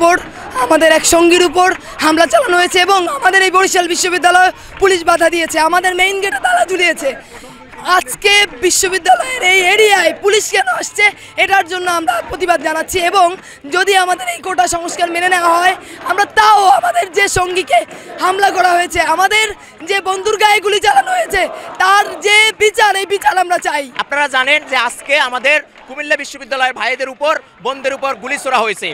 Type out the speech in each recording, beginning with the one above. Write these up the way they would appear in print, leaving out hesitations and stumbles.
উপর, আমাদের এক সঙ্গীর উপর হামলা চালানো হয়েছে এবং আমাদের এই বরিশাল বিশ্ববিদ্যালয় পুলিশ বাধা দিয়েছে, আমাদের মেইন গেটে তালা ঝুলিয়েছে। আজকে বিশ্ববিদ্যালয়ের এই এরিয়ায় পুলিশ কেন আসছে এটার জন্য আমরা প্রতিবাদ জানাচ্ছি এবং যদি আমাদের এই কোটা সংস্কার মেনে নেওয়া হয়, আমরা তাও আমাদের যে সঙ্গীকে হামলা করা হয়েছে, আমাদের যে বন্ধুর গায়ে গুলি চালানো হয়েছে, তার যে বিচার, এই বিচার আমরা চাই। আপনারা জানেন যে আজকে আমাদের কুমিল্লা বিশ্ববিদ্যালয়ের ভাইদের উপর, বোনদের উপর গুলি ছোড়া হয়েছে।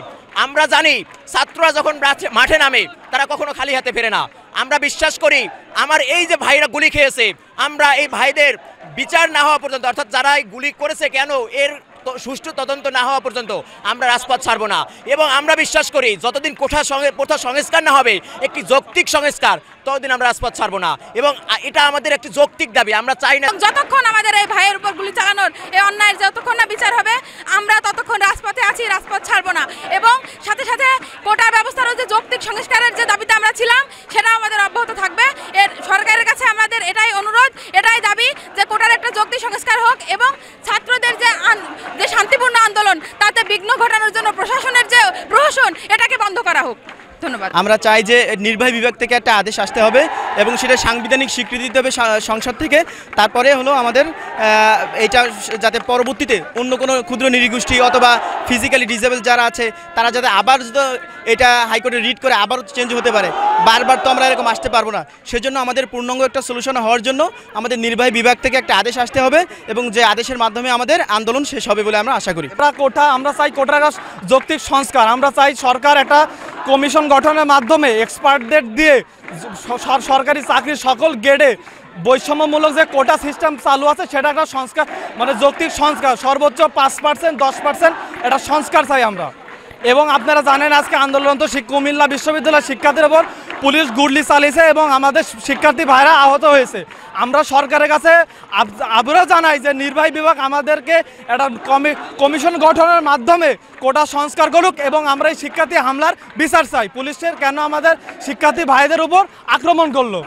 আমরা জানি ছাত্ররা যখন মাঠে নামে তারা কখনো খালি হাতে ফেরে না। আমরা বিশ্বাস করি আমার এই যে ভাইরা গুলি খেয়েছে, আমরা এই ভাইদের বিচার না হওয়া পর্যন্ত, অর্থাৎ যারা গুলি করেছে কেন এর সুষ্ঠু তদন্ত না হওয়া পর্যন্ত আমরা রাজপথ ছাড়ব না। এবং আমরা বিশ্বাস করি যতদিন কোটা সংস্কার না হবে, একটি যৌক্তিক সংস্কার, ততদিন আমরা রাজপথ ছাড়ব না। এবং এটা আমাদের একটি যৌক্তিক দাবি। আমরা চাই না যতক্ষণ আমাদের এই ভাইয়ের উপর গুলি চালানোর এই অন্যায়ের যতক্ষণ না বিচার হবে, আমরা ততক্ষণ রাজপথে আছি, রাজপথ ছাড়ব না। এবং সাথে সাথে কোটা ব্যবস্থারও যে যৌক্তিক সংস্কারের যে দাবিতে আমরা ছিলাম, সেটা আমাদের অব্যাহত থাকবে। এর সরকারের কাছে আমাদের এটাই অনুরোধ, এটাই দাবি যে কোটার একটা যৌক্তিক সংস্কার হোক এবং ছাত্রদের যে শান্তিপূর্ণ আন্দোলন, তাতে বিঘ্ন ঘটানোর জন্য প্রশাসনের যে প্রহসন, এটাকে বন্ধ করা হোক। ধন্যবাদ। আমরা চাই যে নির্বাহী বিভাগ থেকে একটা আদেশ আসতে হবে এবং সেটা সাংবিধানিক স্বীকৃতি দিতে হবে সংসদ থেকে। তারপরে হলো আমাদের এইটা যাতে পরবর্তীতে অন্য কোনো ক্ষুদ্র নৃগোষ্ঠী অথবা ফিজিক্যালি ডিসেবল যারা আছে তারা যাতে আবার এটা হাইকোর্টে রিট করে আবারও চেঞ্জ হতে পারে। বারবার তো আমরা এরকম আসতে পারবো না। সেজন্য আমাদের পূর্ণাঙ্গ একটা সলিউশন হওয়ার জন্য আমাদের নির্বাহী বিভাগ থেকে একটা আদেশ আসতে হবে এবং যে আদেশের মাধ্যমে আমাদের আন্দোলন শেষ হবে বলে আমরা আশা করি। আমরা চাই কোটার যৌক্তিক সংস্কার। আমরা চাই সরকার একটা কমিশন গঠনের মাধ্যমে এক্সপার্টদের দিয়ে সরকারি চাকরির সকল গ্রেডে বৈষম্যমূলক যে কোটা সিস্টেম চালু আছে, সেটা একটা সংস্কার, মানে যৌক্তিক সংস্কার, সর্বোচ্চ 5%, 10% এটা সংস্কার চাই আমরা। এবং আপনারা জানেন আজকে আন্দোলন তো কুমিল্লা বিশ্ববিদ্যালয়ের শিক্ষার্থীর ওপর পুলিশ গুলি চালিয়েছে এবং আমাদের শিক্ষার্থী ভাইরা আহত হয়েছে। আমরা সরকারের কাছে আবারও জানাই যে নির্বাহী বিভাগ আমাদেরকে একটা কমিশন গঠনের মাধ্যমে কোটা সংস্কার করুক এবং আমরা এই শিক্ষার্থী হামলার বিচার চাই। পুলিশের কেন আমাদের শিক্ষার্থী ভাইদের উপর আক্রমণ করলো।